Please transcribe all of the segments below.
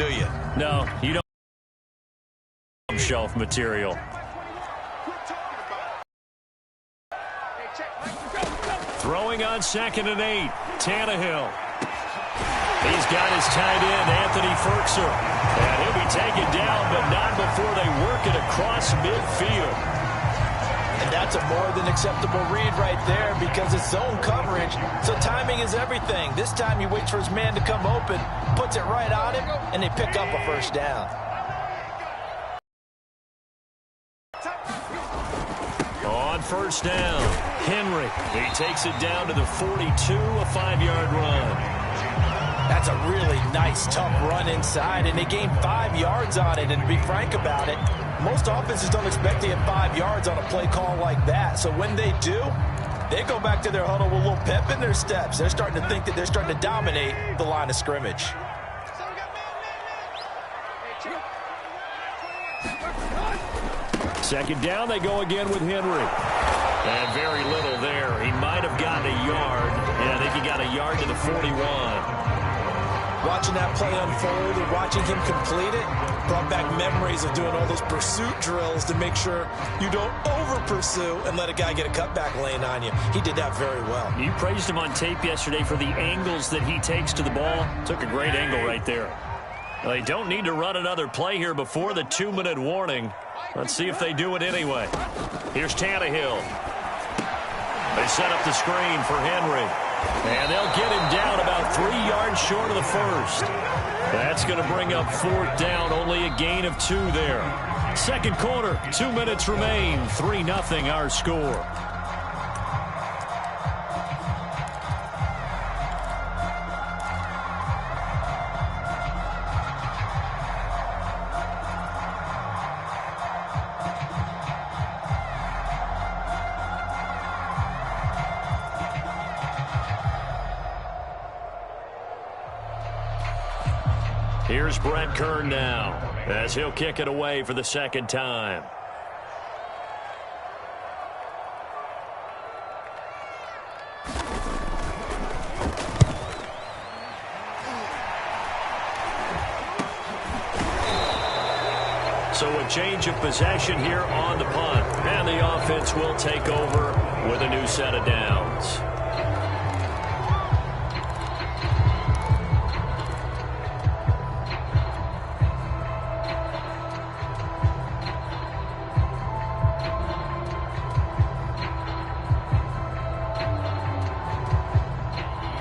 do you? No, you don't. Shelf material. Throwing on 2nd and 8. Tannehill. He's got his tight end, Anthony Ferkser. And he'll be taken down, but not before they work it across midfield. And that's a more than acceptable read right there because it's zone coverage, so timing is everything. This time he waits for his man to come open, puts it right on him, and they pick up a first down. On first down, Henry. He takes it down to the 42, a 5-yard run. That's a really nice, tough run inside, and they gained 5 yards on it. And to be frank about it, most offenses don't expect to get 5 yards on a play call like that. So when they do, they go back to their huddle with a little pep in their steps. They're starting to think that they're starting to dominate the line of scrimmage. Second down, they go again with Henry. And very little there. He might have gotten a yard. And I think he got a yard to the 41. Watching that play unfold and watching him complete it brought back memories of doing all those pursuit drills to make sure you don't over-pursue and let a guy get a cutback lane on you. He did that very well. You praised him on tape yesterday for the angles that he takes to the ball. Took a great angle right there. Well, they don't need to run another play here before the 2-minute warning. Let's see if they do it anyway. Here's Tannehill. They set up the screen for Henry. And they'll get him down about 3 yards short of the first. That's going to bring up 4th down, only a gain of 2 there. Second quarter, 2 minutes remain, 3-0 our score. Here's Brett Kern now, as he'll kick it away for the second time. So a change of possession here on the punt, and the offense will take over with a new set of downs.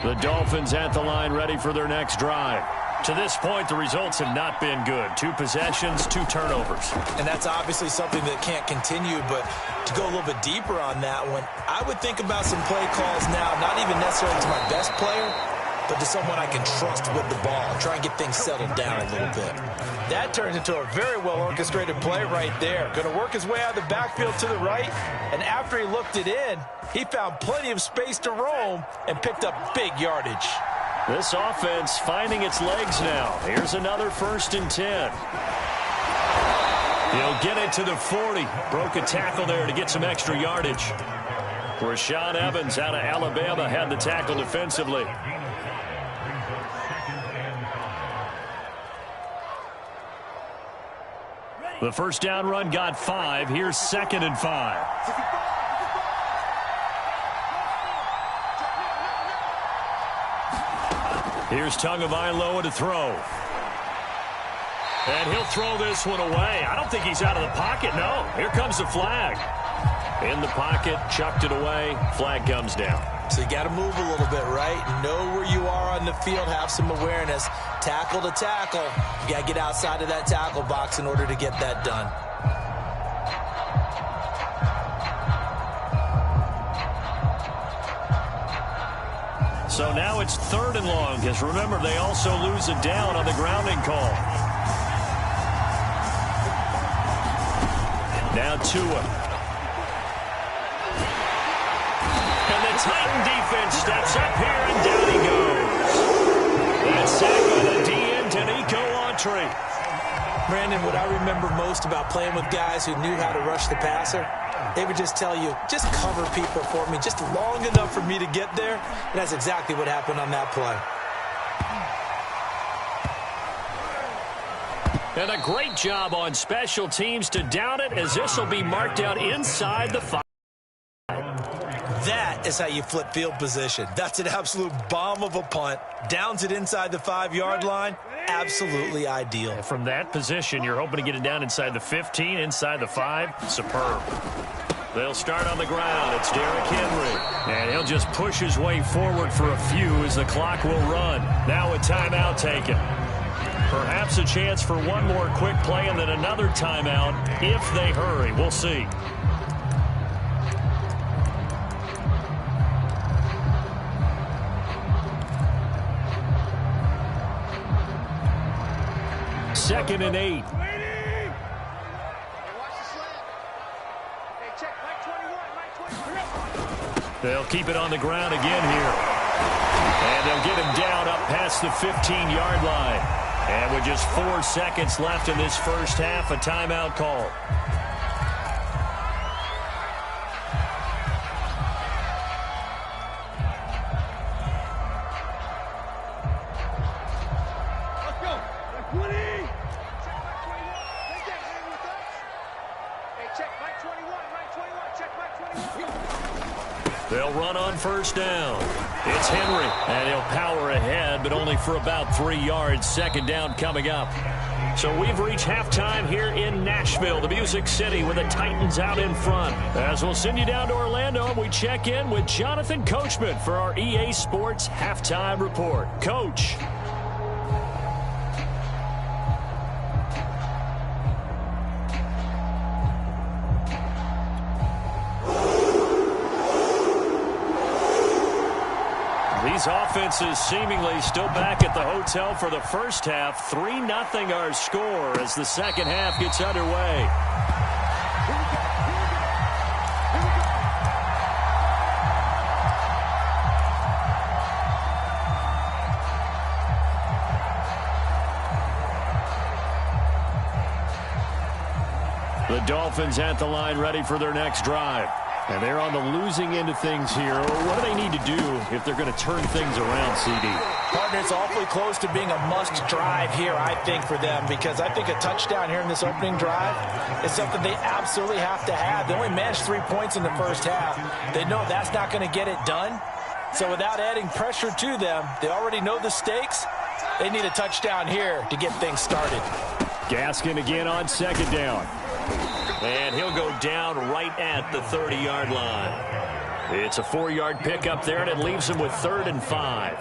The Dolphins at the line, ready for their next drive. To this point, the results have not been good. 2 possessions, 2 turnovers. And that's obviously something that can't continue, but to go a little bit deeper on that one, I would think about some play calls now, not even necessarily to my best player, but to someone I can trust with the ball. Try and get things settled down a little bit. That turns into a very well-orchestrated play right there. Going to work his way out of the backfield to the right, and after he looked it in, he found plenty of space to roam and picked up big yardage. This offense finding its legs now. Here's another 1st and 10. He'll get it to the 40. Broke a tackle there to get some extra yardage. Rashaan Evans out of Alabama had the tackle defensively. The first down run got 5. Here's 2nd and 5. Here's Tagovailoa to throw. And he'll throw this one away. I don't think he's out of the pocket, no. Here comes the flag. In the pocket, chucked it away. Flag comes down. So you got to move a little bit, right? Know where you are on the field, have some awareness. Tackle to tackle. You got to get outside of that tackle box in order to get that done. So now it's 3rd and long, because remember, they also lose a down on the grounding call. Now Tua. And the Titan defense steps up here, and down he goes. That's sack by the DN, Danico Autry. Brandon, what I remember most about playing with guys who knew how to rush the passer, they would just tell you, just cover people for me, just long enough for me to get there. And that's exactly what happened on that play. And a great job on special teams to down it, as this will be marked out inside the 5. That is how you flip field position. That's an absolute bomb of a punt. Downs it inside the 5-yard line. Absolutely ideal. And from that position, you're hoping to get it down inside the 15, inside the 5. Superb. They'll start on the ground. It's Derrick Henry. And he'll just push his way forward for a few as the clock will run. Now a timeout taken. Perhaps a chance for one more quick play and then another timeout if they hurry. We'll see. Second and 8. They'll keep it on the ground again here. And they'll get him down up past the 15-yard line. And with just 4 seconds left in this first half, a timeout call. They'll run on first down. It's Henry, and he'll power ahead, but only for about 3 yards. Second down coming up. So we've reached halftime here in Nashville, the Music City, with the Titans out in front. As we'll send you down to Orlando, and we check in with Jonathan Coachman for our EA Sports Halftime Report. Coach. These offenses seemingly still back at the hotel for the first half. 3-0 our score as the second half gets underway. The Dolphins at the line ready for their next drive. And they're on the losing end of things here. What do they need to do if they're going to turn things around, CD? Partner, it's awfully close to being a must drive here, I think, for them, because I think a touchdown here in this opening drive is something they absolutely have to have. They only managed 3 points in the first half. They know that's not going to get it done. So without adding pressure to them, they already know the stakes. They need a touchdown here to get things started. Gaskin again on second down. And he'll go down right at the 30-yard line. It's a 4-yard pickup there, and it leaves him with 3rd and 5.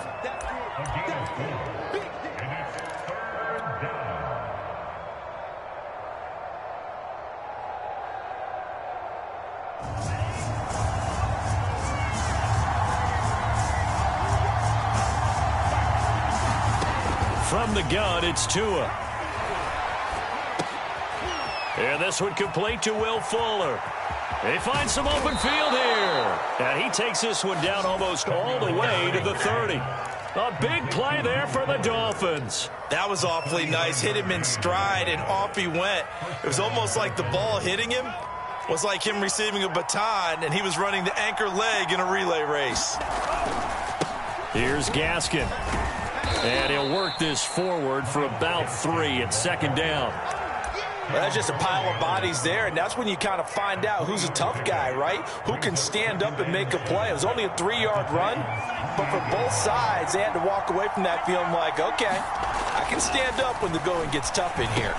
From the gun, it's Tua. And this one complete to Will Fuller. They find some open field here. And he takes this one down almost all the way to the 30. A big play there for the Dolphins. That was awfully nice. Hit him in stride, and off he went. It was almost like the ball hitting him was like him receiving a baton, and he was running the anchor leg in a relay race. Here's Gaskin. And he'll work this forward for about 3 at second down. Well, that's just a pile of bodies there, and that's when you kind of find out who's a tough guy, right? Who can stand up and make a play. It was only a 3-yard run, but for both sides, they had to walk away from that feeling like, okay, I can stand up when the going gets tough in here.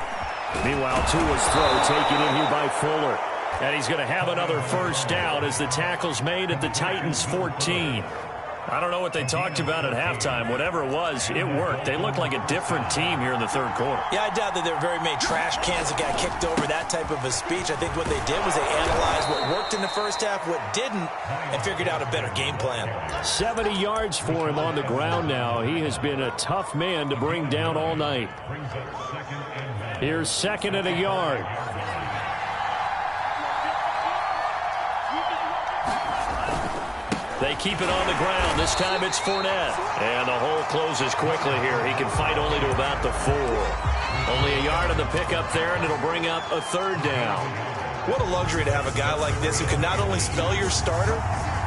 Meanwhile, Tua's throw taken in here by Fuller. And he's going to have another first down as the tackle's made at the Titans' 14. I don't know what they talked about at halftime. Whatever it was, it worked. They looked like a different team here in the third quarter. Yeah, I doubt that there were very many trash cans that got kicked over, that type of a speech. I think what they did was they analyzed what worked in the first half, what didn't, and figured out a better game plan. 70 yards for him on the ground now. He has been a tough man to bring down all night. Here's 2nd and a yard. They keep it on the ground. This time it's Fournette. And the hole closes quickly here. He can fight only to about the 4. Only a yard on the pickup there, and it'll bring up a 3rd down. What a luxury to have a guy like this who can not only spell your starter,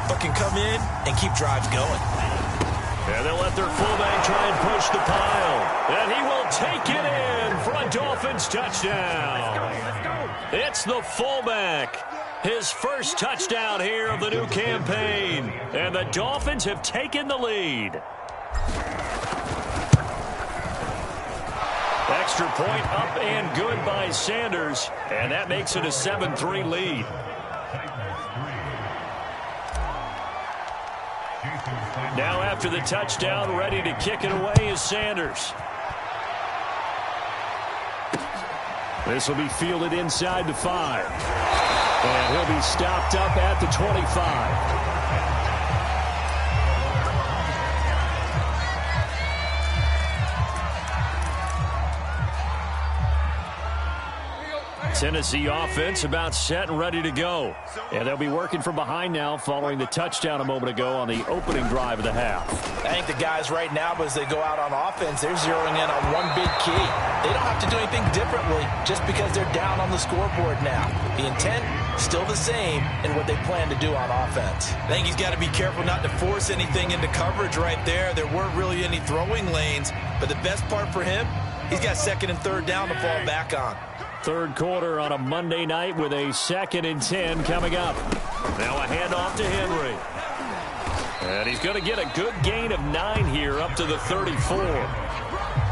but can come in and keep drives going. And they'll let their fullback try and push the pile. And he will take it in for a Dolphins touchdown. It's the fullback. His first touchdown here of the new campaign. And the Dolphins have taken the lead. Extra point up and good by Sanders. And that makes it a 7-3 lead. Now after the touchdown, ready to kick it away is Sanders. This will be fielded inside the 5. And he'll be stopped up at the 25. Tennessee offense about set and ready to go. And they'll be working from behind now following the touchdown a moment ago on the opening drive of the half. I think the guys right now, as they go out on offense, they're zeroing in on one big key. They don't have to do anything differently just because they're down on the scoreboard now. The intent, still the same in what they plan to do on offense. I think he's got to be careful not to force anything into coverage right there. There weren't really any throwing lanes, but the best part for him, he's got second and third down to fall back on. Third quarter on a Monday night with a 2nd and 10 coming up. Now a handoff to Henry. And he's going to get a good gain of 9 here up to the 34.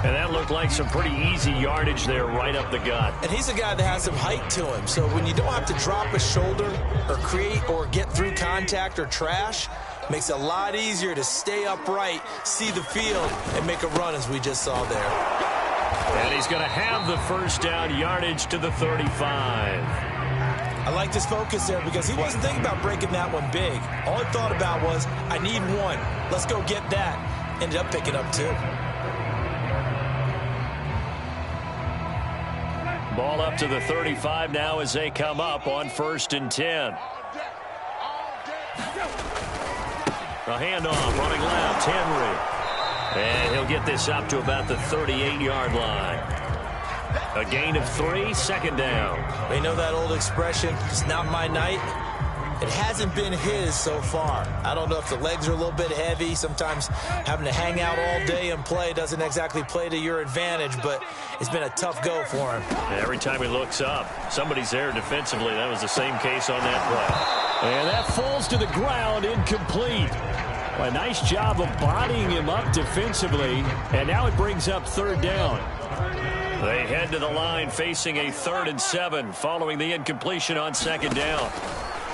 And that looked like some pretty easy yardage there right up the gut. And he's a guy that has some height to him. So when you don't have to drop a shoulder or create or get through contact or trash, makes it a lot easier to stay upright, see the field, and make a run as we just saw there. And he's going to have the first down yardage to the 35. I like this focus there because he wasn't thinking about breaking that one big. All he thought about was, I need one. Let's go get that. Ended up picking up 2. Ball up to the 35 now as they come up on 1st and 10. A handoff running left, Henry. And he'll get this up to about the 38-yard line. A gain of 3, 2nd down. They know that old expression, it's not my night. It hasn't been his so far. I don't know if the legs are a little bit heavy. Sometimes having to hang out all day and play doesn't exactly play to your advantage, but it's been a tough go for him. Every time he looks up, somebody's there defensively. That was the same case on that play. And that falls to the ground, incomplete. A nice job of bodying him up defensively, and now it brings up 3rd down. They head to the line facing a 3rd and 7 following the incompletion on 2nd down.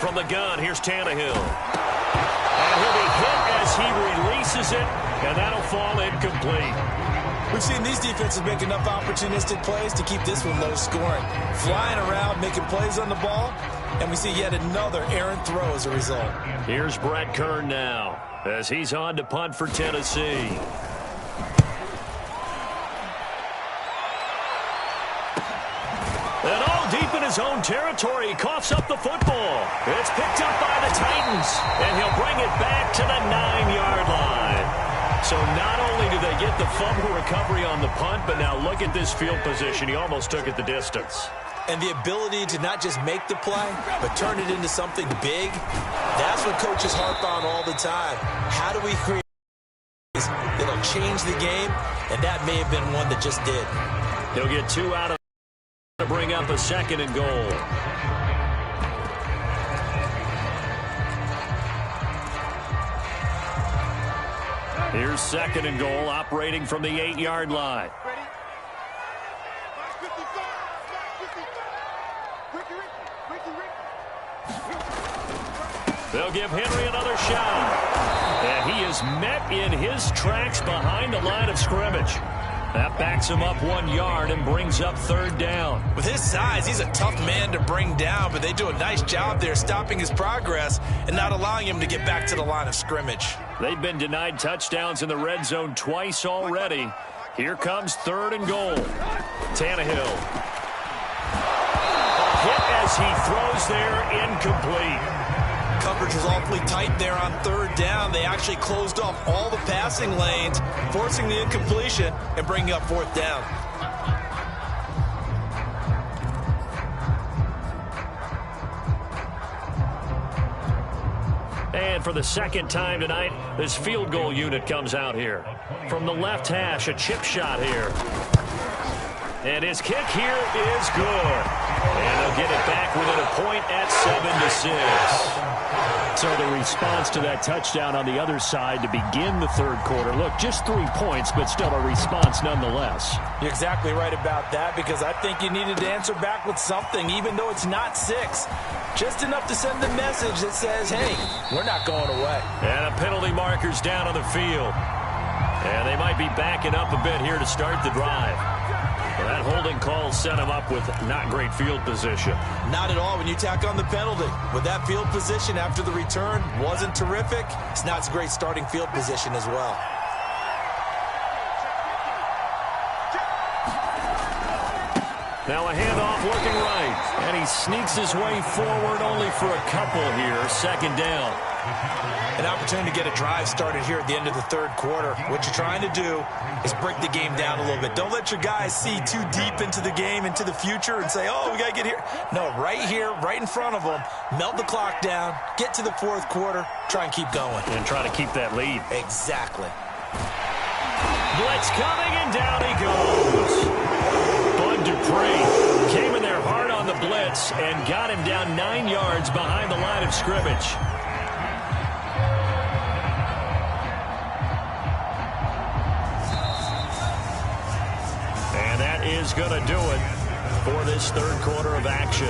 From the gun, here's Tannehill. And he'll be hit as he releases it, and that'll fall incomplete. We've seen these defenses make enough opportunistic plays to keep this one low scoring. Flying around, making plays on the ball, and we see yet another errant throw as a result. Here's Brett Kern now as he's on to punt for Tennessee. And all deep in his own territory, he coughs up the football. It's picked up by the Titans, and he'll bring it back to the 9-yard line. So not only do they get the fumble recovery on the punt, but now look at this field position. He almost took it the distance. And the ability to not just make the play, but turn it into something big, that's what coaches harp on all the time. How do we create that'll change the game? And that may have been one that just did. He'll get 2 out of to bring up a 2nd and goal. Here's 2nd and goal, operating from the 8-yard line. They'll give Henry another shot. And he is met in his tracks behind the line of scrimmage. That backs him up 1 yard and brings up 3rd down. With his size, he's a tough man to bring down, but they do a nice job there stopping his progress and not allowing him to get back to the line of scrimmage. They've been denied touchdowns in the red zone twice already. Here comes 3rd and goal. Tannehill. A hit as he throws there, incomplete. Coverage was awfully tight there on 3rd down. They actually closed off all the passing lanes, forcing the incompletion and bringing up 4th down. And for the 2nd time tonight, this field goal unit comes out here. From the left hash, a chip shot here. And his kick here is good. And they'll get it back within a point at 7-6. So the response to that touchdown on the other side to begin the third quarter. Look, just 3 points, but still a response nonetheless. You're exactly right about that, because I think you needed to answer back with something, even though it's not 6. Just enough to send the message that says, hey, we're not going away. And a penalty marker's down on the field. And they might be backing up a bit here to start the drive. Well, that holding call set him up with not great field position. Not at all when you tack on the penalty. With that field position after the return wasn't terrific, it's not a great starting field position as well. Now a handoff looking right. And he sneaks his way forward only for a couple here. Second down. An opportunity to get a drive started here at the end of the third quarter. What you're trying to do is break the game down a little bit. Don't let your guys see too deep into the game, into the future, and say, oh, we got to get here. No, right here, right in front of them, melt the clock down, get to the fourth quarter, try and keep going. And try to keep that lead. Exactly. Blitz coming, and down he goes. Bud Dupree came in there hard on the blitz and got him down 9 yards behind the line of scrimmage. Is going to do it for this third quarter of action.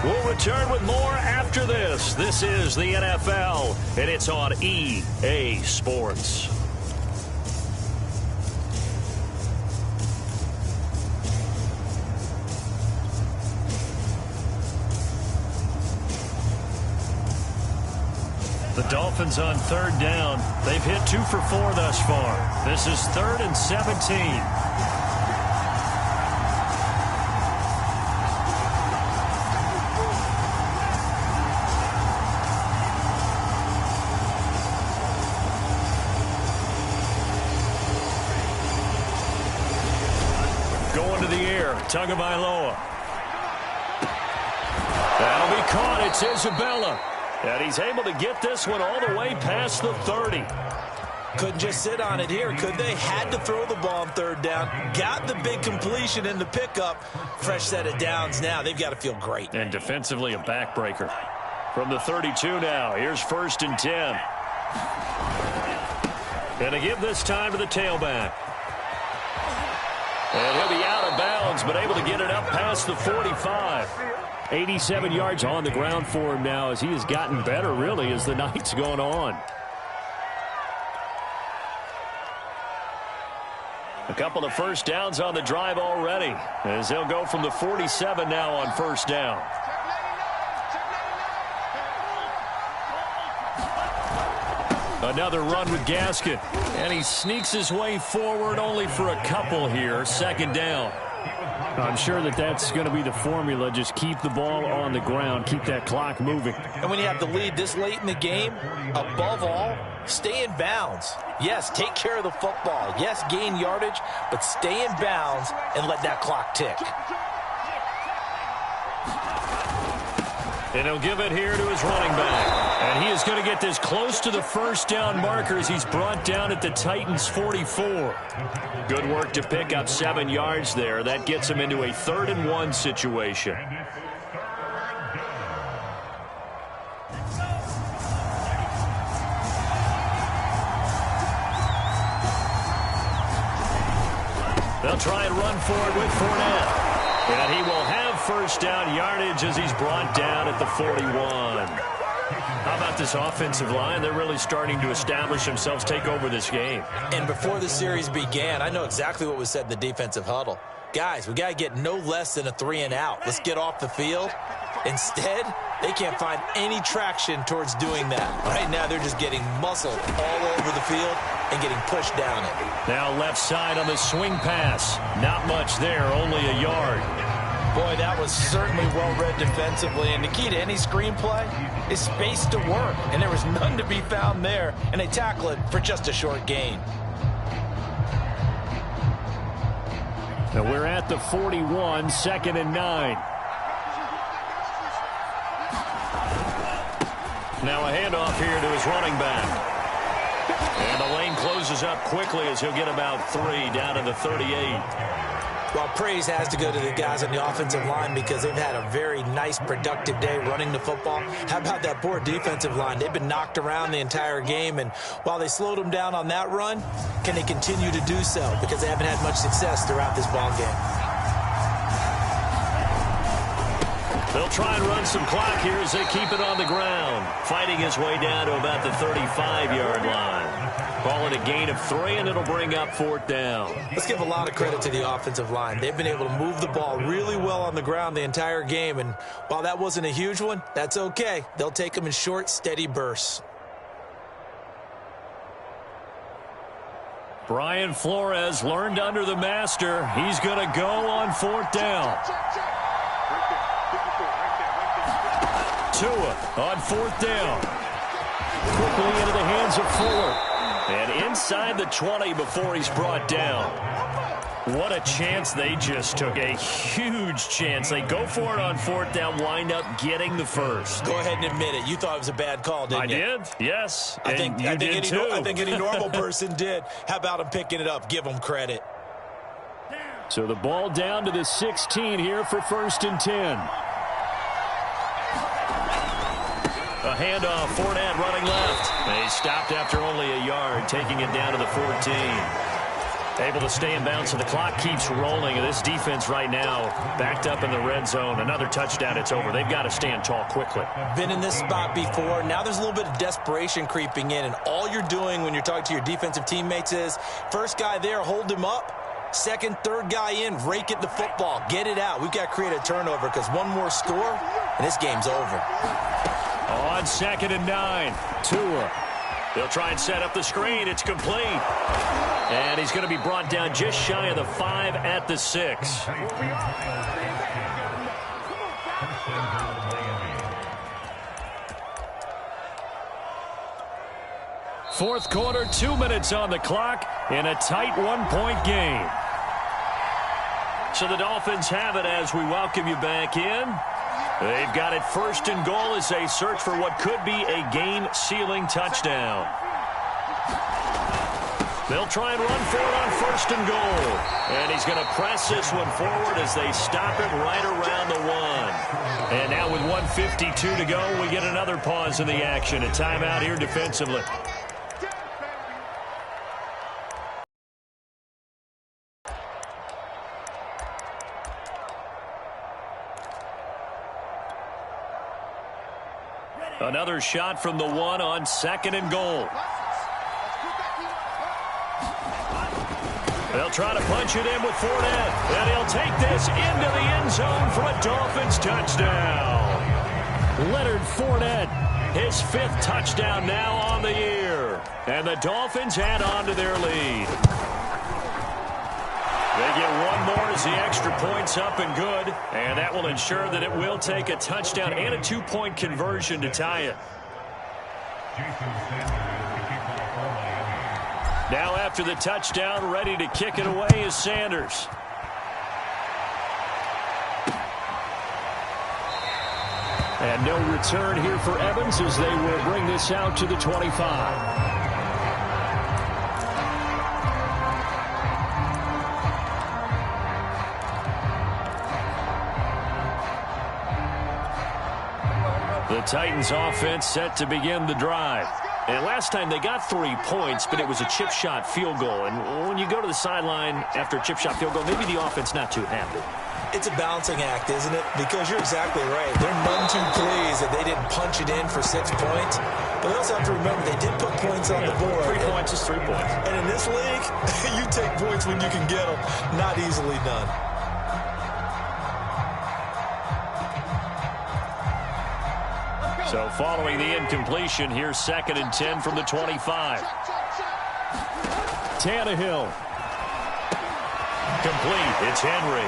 We'll return with more after this. This is the NFL, and it's on EA Sports. The Dolphins on third down. They've hit 2 for 4 thus far. This is 3rd and 17. Tagovailoa. That'll be caught. It's Isabella. And he's able to get this one all the way past the 30. Couldn't just sit on it here, could they? Had to throw the ball on third down. Got the big completion in the pickup. Fresh set of downs now. They've got to feel great. And defensively a backbreaker. From the 32 now. Here's 1st and 10. And to give this time to the tailback. And he'll be out of bounds, but able to get it up past the 45. 87 yards on the ground for him now as he has gotten better, really, as the night's going on. A couple of first downs on the drive already, as they'll go from the 47 now on first down. Another run with Gaskin. And he sneaks his way forward only for a couple here. Second down. I'm sure that that's going to be the formula. Just keep the ball on the ground. Keep that clock moving. And when you have the lead this late in the game, above all, stay in bounds. Yes, take care of the football. Yes, gain yardage, but stay in bounds and let that clock tick. And he'll give it here to his running back. And he is going to get this close to the first down marker as he's brought down at the Titans' 44. Good work to pick up 7 yards there. That gets him into a 3rd and 1 situation. They'll try and run forward with Fournette. And he will have first down yardage as he's brought down at the 41. How about this offensive line? They're really starting to establish themselves, take over this game. And before the series began, I know exactly what was said in the defensive huddle. Guys, we got to get no less than a 3 and out. Let's get off the field. Instead, they can't find any traction towards doing that. Right now, they're just getting muscled all over the field and getting pushed down it. Now left side on the swing pass. Not much there, only a yard. Boy, that was certainly well-read defensively. And the key to any screenplay is space to work. And there was none to be found there. And they tackle it for just a short gain. Now we're at the 41, 2nd and 9. Now a handoff here to his running back. And the lane closes up quickly as he'll get about 3 down to the 38. Well, praise has to go to the guys on the offensive line because they've had a very nice, productive day running the football. How about that poor defensive line? They've been knocked around the entire game, and while they slowed them down on that run, can they continue to do so? Because they haven't had much success throughout this ball game. They'll try and run some clock here as they keep it on the ground. Fighting his way down to about the 35-yard line. Call it a gain of 3, and it'll bring up 4th down. Let's give a lot of credit to the offensive line. They've been able to move the ball really well on the ground the entire game, and while that wasn't a huge one, that's okay. They'll take them in short, steady bursts. Brian Flores learned under the master. He's going to go on 4th down. Tua on 4th down. Quickly into the hands of Fuller. And inside the 20 before he's brought down. What a chance they just took. A huge chance. They go for it on 4th down, wind up getting the first. Go ahead and admit it. You thought it was a bad call, didn't you? I did, yes. I think any normal person did. How about him picking it up? Give him credit. So the ball down to the 16 here for 1st and 10. A handoff, Fournette running left. They stopped after only a yard, taking it down to the 14. Able to stay in bounds, so the clock keeps rolling. This defense right now backed up in the red zone. Another touchdown, it's over. They've got to stand tall quickly. Been in this spot before. Now there's a little bit of desperation creeping in, and all you're doing when you're talking to your defensive teammates is first guy there, hold him up. Second, third guy in, rake at the football. Get it out. We've got to create a turnover because one more score, and this game's over. On 2nd and 9, Tua. They'll try and set up the screen. It's complete. And he's going to be brought down just shy of the 5 at the 6. Fourth quarter, 2 minutes on the clock in a tight 1-point game. So the Dolphins have it as we welcome you back in. They've got it 1st and goal as they search for what could be a game-sealing touchdown. They'll try and run for it on 1st and goal. And he's going to press this one forward as they stop it right around the 1. And now with 1:52 to go, we get another pause in the action. A timeout here defensively. Another shot from the 1 on 2nd and goal. They'll try to punch it in with Fournette. And he'll take this into the end zone for a Dolphins touchdown. Leonard Fournette, his 5th touchdown now on the year. And the Dolphins add on to their lead. They get one more as the extra point's up and good. And that will ensure that it will take a touchdown and a 2-point conversion to tie it. Now after the touchdown, ready to kick it away is Sanders. And no return here for Evans as they will bring this out to the 25. The Titans offense set to begin the drive. And last time they got 3 points, but it was a chip shot field goal. And when you go to the sideline after a chip shot field goal, maybe the offense not too happy. It's a balancing act, isn't it? Because you're exactly right. They're none too pleased that they didn't punch it in for 6 points. But they also have to remember they did put points on the board. 3 points is 3 points. And in this league, you take points when you can get them. Not easily done. So following the incompletion, here's 2nd and 10 from the 25. Tannehill. Complete. It's Henry.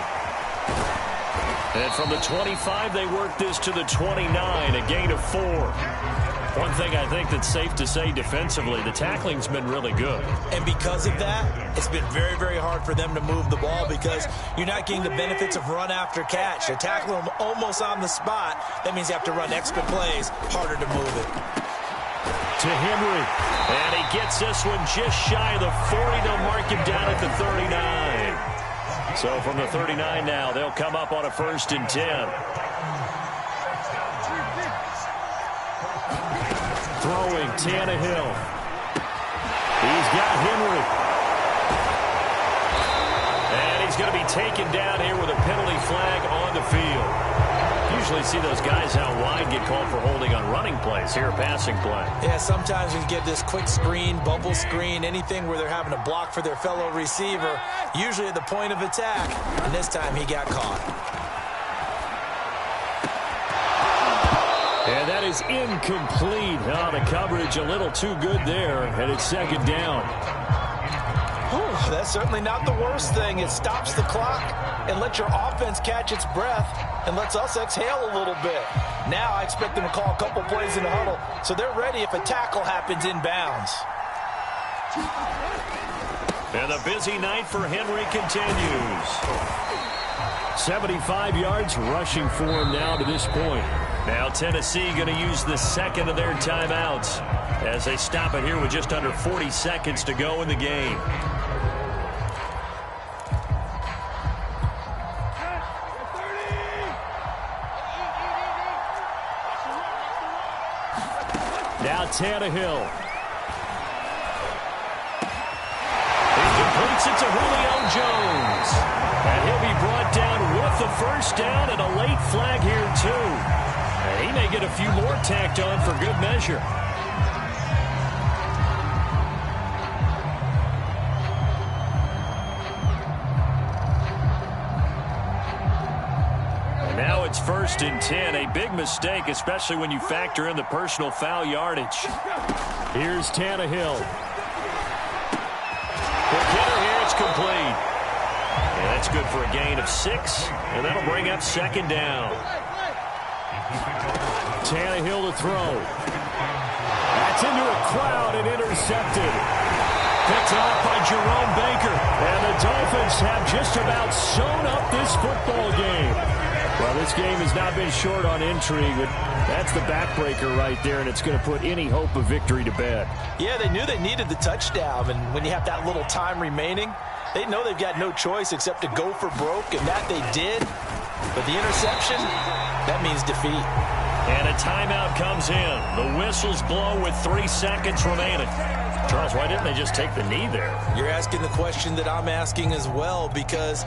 And from the 25, they work this to the 29, a gain of 4. One thing I think that's safe to say defensively, the tackling's been really good. And because of that, it's been very, very hard for them to move the ball because you're not getting the benefits of run after catch. They're tackling them almost on the spot. That means you have to run extra plays, harder to move it. To Henry. And he gets this one just shy of the 40. They'll mark him down at the 39. So from the 39 now, they'll come up on a 1st and 10. Throwing Tannehill. He's got Henry. And he's going to be taken down here with a penalty flag on the field. Usually see those guys out wide get called for holding on running plays. Here, a passing play. Yeah, sometimes when you get this quick screen, bubble screen, anything where they're having to block for their fellow receiver, usually at the point of attack, and this time he got caught. And that is incomplete. Oh, the coverage a little too good there, and it's 2nd down. Whew, that's certainly not the worst thing. It stops the clock and lets your offense catch its breath and lets us exhale a little bit. Now I expect them to call a couple plays in the huddle so they're ready if a tackle happens inbounds. And the busy night for Henry continues. 75 yards rushing for him now to this point. Now Tennessee going to use the 2nd of their timeouts as they stop it here with just under 40 seconds to go in the game. Now Tannehill. He completes it to Julio Jones. And he'll be brought down with the 1st down and a late flag here too. And he may get a few more tacked on for good measure. And now it's 1st and 10. A big mistake, especially when you factor in the personal foul yardage. Here's Tannehill. The kicker here, it's complete. And that's good for a gain of 6. And that'll bring up 2nd down. Tannehill to throw. That's into a crowd and intercepted. Picked off by Jerome Baker. And the Dolphins have just about sewn up this football game. Well, this game has not been short on intrigue, but that's the backbreaker right there, and it's going to put any hope of victory to bed. Yeah, they knew they needed the touchdown, and when you have that little time remaining, they know they've got no choice except to go for broke, and that they did. But the interception, that means defeat. And a timeout comes in. The whistles blow with 3 seconds remaining. Charles, why didn't they just take the knee there? You're asking the question that I'm asking as well, because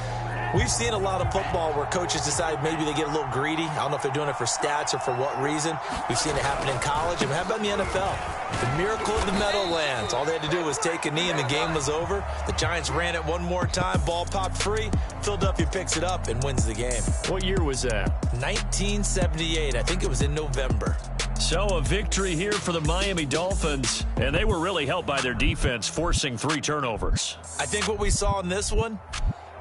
we've seen a lot of football where coaches decide maybe they get a little greedy. I don't know if they're doing it for stats or for what reason. We've seen it happen in college. And how about in the NFL? The miracle of the Meadowlands. All they had to do was take a knee and the game was over. The Giants ran it one more time. Ball popped free. Philadelphia picks it up and wins the game. What year was that? 1978. I think it was in November. So a victory here for the Miami Dolphins, and they were really helped by their defense, forcing 3 turnovers. I think what we saw in this one,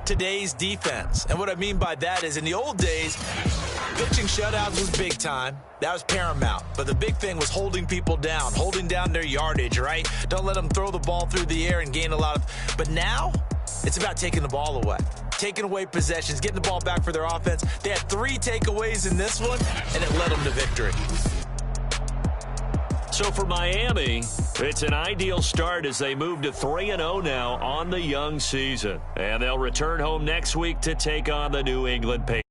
today's defense. And what I mean by that is in the old days, pitching shutouts was big time. That was paramount. But the big thing was holding people down, holding down their yardage, right? Don't let them throw the ball through the air and gain a lot of... But now, it's about taking the ball away. Taking away possessions, getting the ball back for their offense. They had 3 takeaways in this one, and it led them to victory. So for Miami, it's an ideal start as they move to 3-0 now on the young season. And they'll return home next week to take on the New England Patriots.